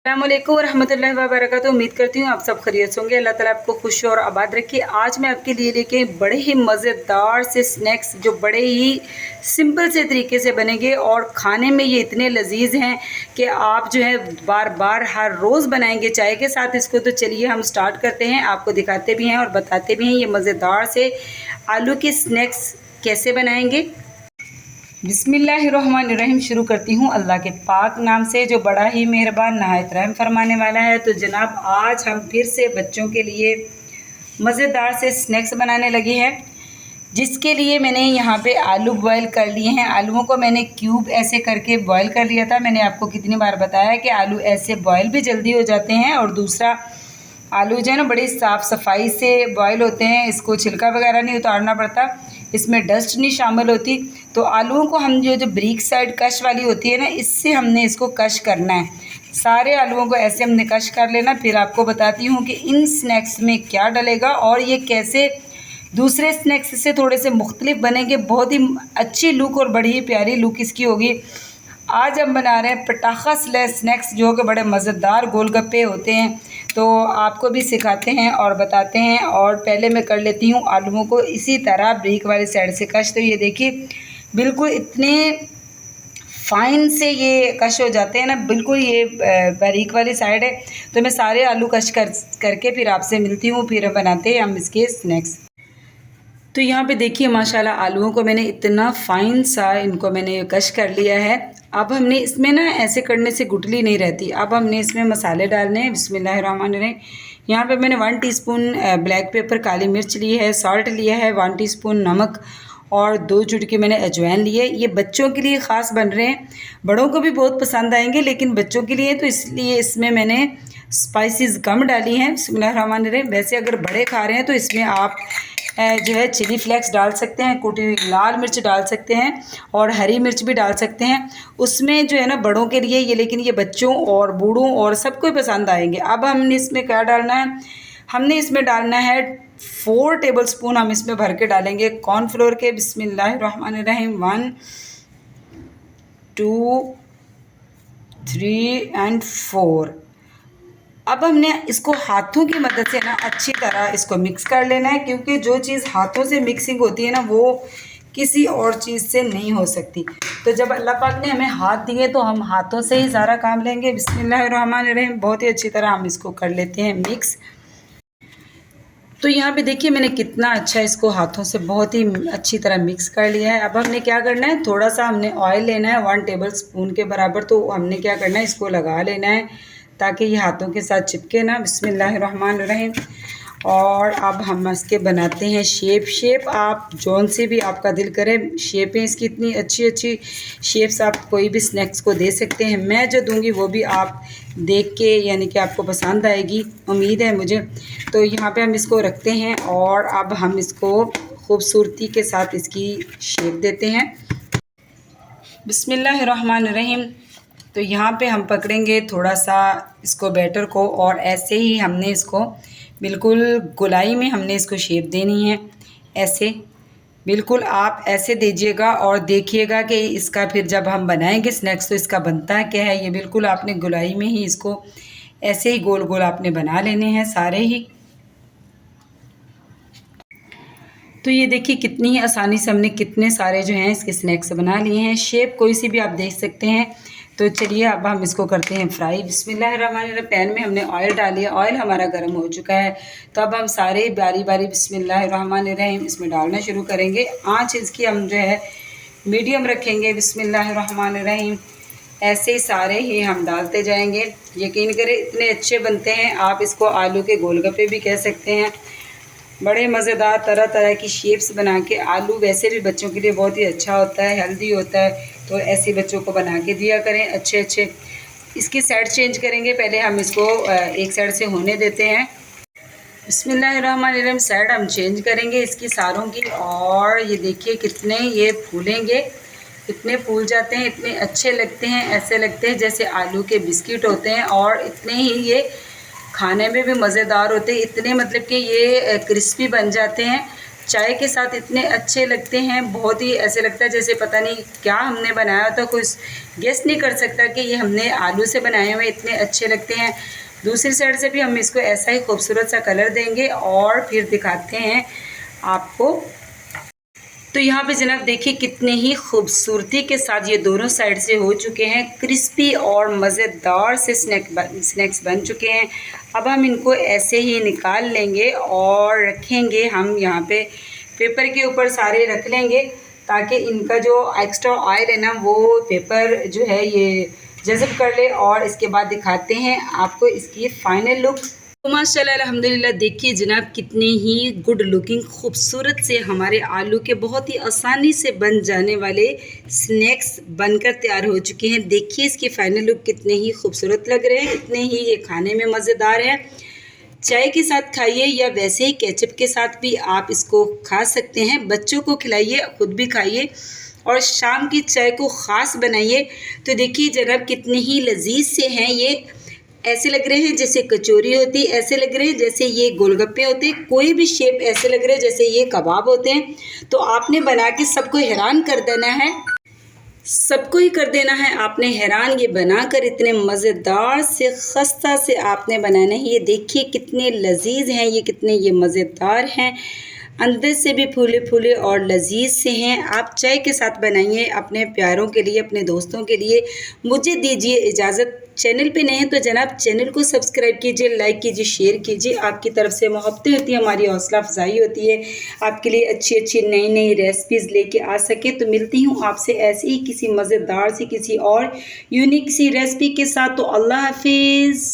अस्सलामुअलैकुम रहमतुल्लाहि व बरकातुहू। उम्मीद करती हूँ आप सब खैरियत होंगे। अल्लाह ताला आपको खुश और आबाद रखे। आज मैं आपके लिए लेके बड़े ही मज़ेदार से स्नैक्स जो बड़े ही सिंपल से तरीके से बनेंगे और खाने में ये इतने लजीज हैं कि आप जो है बार बार हर रोज़ बनाएंगे चाय के साथ इसको। तो चलिए हम स्टार्ट करते हैं, आपको दिखाते भी हैं और बताते भी हैं ये मज़ेदार से आलू के स्नैक्स कैसे बनाएंगे। बिस्मिल्लाहिर्रहमानिर्रहीम। शुरू करती हूँ अल्लाह के पाक नाम से जो बड़ा ही मेहरबान नहायत रहम फरमाने वाला है। तो जनाब आज हम फिर से बच्चों के लिए मज़ेदार से स्नैक्स बनाने लगे हैं, जिसके लिए मैंने यहाँ पे आलू बॉयल कर लिए हैं। आलूओं को मैंने क्यूब ऐसे करके बॉयल कर लिया था। मैंने आपको कितनी बार बताया कि आलू ऐसे बॉयल भी जल्दी हो जाते हैं और दूसरा आलू जो है ना बड़ी साफ़ सफाई से बॉयल होते हैं, इसको छिलका वगैरह नहीं उतारना पड़ता, इसमें डस्ट नहीं शामिल होती। तो आलूओं को हम जो ब्रीक साइड कश वाली होती है ना, इससे हमने इसको कश करना है। सारे आलूओं को ऐसे हमने कश कर लेना। फिर आपको बताती हूँ कि इन स्नैक्स में क्या डलेगा और ये कैसे दूसरे स्नैक्स से थोड़े से मुख्तलिफ बनेंगे। बहुत ही अच्छी लुक और बड़ी ही प्यारी लुक इसकी होगी। आज हम बना रहे हैं पटाखा स्नैक्स, जो कि बड़े मज़ेदार गोलगप्पे होते हैं। तो आपको भी सिखाते हैं और बताते हैं। और पहले मैं कर लेती हूँ आलूओं को इसी तरह ब्रीक वाली साइड से कश। तो ये देखिए बिल्कुल इतने फ़ाइन से ये कश हो जाते हैं ना, बिल्कुल ये बारीक वाली साइड है। तो मैं सारे आलू कश करके फिर आपसे मिलती हूँ, फिर बनाते हैं हम इसके स्नैक्स। तो यहाँ पे देखिए माशाल्लाह आलूओं को मैंने इतना फ़ाइन सा इनको मैंने कश कर लिया है। अब हमने इसमें ना ऐसे करने से गुठली नहीं रहती। अब हमने इसमें मसाले डालने हैं। बिस्मिल्लाहिर्रहमानिर्रहीम। यहाँ पे मैंने 1 टीस्पून ब्लैक पेपर काली मिर्च ली है, सॉल्ट लिया है, 1 टीस्पून नमक और 2 चुटकी मैंने अजवाइन लिए। ये बच्चों के लिए ख़ास बन रहे हैं, बड़ों को भी बहुत पसंद आएंगे लेकिन बच्चों के लिए तो इसलिए इसमें मैंने स्पाइसेस कम डाली हैं। बिस्मिल्लाहिर्रहमानिर्रहीम। वैसे अगर बड़े खा रहे हैं तो इसमें आप जो है चिली फ्लेक्स डाल सकते हैं, कुटी हुई लाल मिर्च डाल सकते हैं और हरी मिर्च भी डाल सकते हैं उसमें जो है ना बड़ों के लिए ये, लेकिन ये बच्चों और बूढ़ों और सबको ही पसंद आएंगे। अब हमने इसमें क्या डालना है, हमने इसमें डालना है 4 टेबलस्पून हम इसमें भर के डालेंगे कॉर्नफ्लोर के। बिस्मिल्लाहिर्रहमानिर्रहीम। 1 2 3 एंड 4। अब हमने इसको हाथों की मदद से ना अच्छी तरह इसको मिक्स कर लेना है, क्योंकि जो चीज़ हाथों से मिक्सिंग होती है ना वो किसी और चीज़ से नहीं हो सकती। तो जब अल्लाह पाक ने हमें हाथ दिए तो हम हाथों से ही सारा काम लेंगे। बिस्मिल्लाहिर्रहमानिर्रहीम। बहुत ही अच्छी तरह हम इसको कर लेते हैं मिक्स। तो यहाँ पे देखिए मैंने कितना अच्छा इसको हाथों से बहुत ही अच्छी तरह मिक्स कर लिया है। अब हमने क्या करना है, थोड़ा सा हमने ऑयल लेना है 1 टेबल स्पून के बराबर। तो हमने क्या करना है, इसको लगा लेना है ताकि ये हाथों के साथ चिपके ना। बिस्मिल्लाहिर्रहमानिर्रहीम। और अब हम इसके बनाते हैं शेप आप जौन सी भी आपका दिल करे शेपें इसकी इतनी अच्छी अच्छी शेप्स आप कोई भी स्नैक्स को दे सकते हैं। मैं जो दूंगी वो भी आप देख के यानी कि आपको पसंद आएगी, उम्मीद है मुझे। तो यहाँ पे हम इसको रखते हैं और अब हम इसको खूबसूरती के साथ इसकी शेप देते हैं। बिस्मिल्लाहिर्रहमानिर्रहीम। तो यहाँ पे हम पकड़ेंगे थोड़ा सा इसको बैटर को और ऐसे ही हमने इसको बिल्कुल गोलाई में हमने इसको शेप देनी है। ऐसे बिल्कुल आप ऐसे दीजिएगा और देखिएगा कि इसका फिर जब हम बनाएंगे स्नैक्स तो इसका बनता है क्या है। ये बिल्कुल आपने गोलाई में ही इसको ऐसे ही गोल गोल आपने बना लेने हैं सारे ही। तो ये देखिए कितनी ही आसानी से हमने कितने सारे जो हैं इसके स्नैक्स बना लिए हैं। शेप कोई सी भी आप देख सकते हैं। तो चलिए अब हम इसको करते हैं फ्राई। बिस्मिल्लाहिर्रहमानिर्रहीम। पैन में हमने ऑयल डाली है, ऑयल हमारा गर्म हो चुका है। तो अब हम सारे बारी बारी बिस्मिल्लाहिर्रहमानिर्रहीम इसमें डालना शुरू करेंगे। आँच इसकी हम जो है मीडियम रखेंगे। बिस्मिल्लाहिर्रहमानिर्रहीम। ऐसे ही सारे ही हम डालते जाएंगे। यकीन करें इतने अच्छे बनते हैं, आप इसको आलू के गोलगप्पे भी कह सकते हैं। बड़े मज़ेदार तरह तरह की शेप्स बना के, आलू वैसे भी बच्चों के लिए बहुत ही अच्छा होता है, हेल्दी होता है। तो ऐसे बच्चों को बना के दिया करें अच्छे अच्छे। इसकी साइड चेंज करेंगे, पहले हम इसको एक साइड से होने देते हैं। बिस्मिल्लाहिर्रहमानिर्रहीम। साइड हम चेंज करेंगे इसकी सारों की और ये देखिए कितने ये फूलेंगे, इतने फूल जाते हैं, इतने अच्छे लगते हैं, ऐसे लगते हैं जैसे आलू के बिस्किट होते हैं और इतने ही ये खाने में भी मज़ेदार होते हैं। इतने मतलब कि ये क्रिस्पी बन जाते हैं। चाय के साथ इतने अच्छे लगते हैं, बहुत ही ऐसे लगता है जैसे पता नहीं क्या हमने बनाया था, कुछ गेस नहीं कर सकता कि ये हमने आलू से बनाए हुए, इतने अच्छे लगते हैं। दूसरी साइड से भी हम इसको ऐसा ही खूबसूरत सा कलर देंगे और फिर दिखाते हैं आपको। तो यहाँ पे जनाब देखिए कितने ही खूबसूरती के साथ ये दोनों साइड से हो चुके हैं, क्रिस्पी और मज़ेदार से स्नैक्स बन चुके हैं। अब हम इनको ऐसे ही निकाल लेंगे और रखेंगे हम यहाँ पे पेपर के ऊपर सारे रख लेंगे, ताकि इनका जो एक्स्ट्रा ऑयल है ना वो पेपर जो है ये जज़ब कर ले। और इसके बाद दिखाते हैं आपको इसकी फ़ाइनल लुक। तो माशाल्लाह अल्हम्दुलिल्लाह देखिए जनाब कितने ही गुड लुकिंग खूबसूरत से हमारे आलू के बहुत ही आसानी से बन जाने वाले स्नैक्स बनकर तैयार हो चुके हैं। देखिए इसकी फ़ाइनल लुक कितने ही खूबसूरत लग रहे हैं, कितने ही ये खाने में मज़ेदार है। चाय के साथ खाइए या वैसे ही केचप के साथ भी आप इसको खा सकते हैं। बच्चों को खिलाइए, ख़ुद भी खाइए और शाम की चाय को ख़ास बनाइए। तो देखिए जनाब कितने ही लजीज से हैं ये, ऐसे लग रहे हैं जैसे कचौरी होती, ऐसे लग रहे हैं जैसे ये गोलगप्पे होते, कोई भी शेप ऐसे लग रहे हैं जैसे ये कबाब होते हैं। तो आपने बना के सबको हैरान कर देना है, सबको ही कर देना है आपने हैरान। ये बनाकर इतने मज़ेदार से खस्ता से आपने बनाना है। ये देखिए कितने लजीज हैं ये, कितने ये मज़ेदार हैं, अंदर से भी फूले फूले और लजीज से हैं। आप चाय के साथ बनाइए अपने प्यारों के लिए, अपने दोस्तों के लिए। मुझे दीजिए इजाज़त। चैनल पे नए हैं तो जनाब चैनल को सब्सक्राइब कीजिए, लाइक कीजिए, शेयर कीजिए। आपकी तरफ से मोहब्बतें होती है, हमारी हौसला अफजाई होती है आपके लिए अच्छी अच्छी नई नई रेसिपीज़ लेके आ सके। तो मिलती हूँ आपसे ऐसे ही किसी मज़ेदार सी, किसी और यूनिक सी रेसिपी के साथ। तो अल्लाह हाफिज़।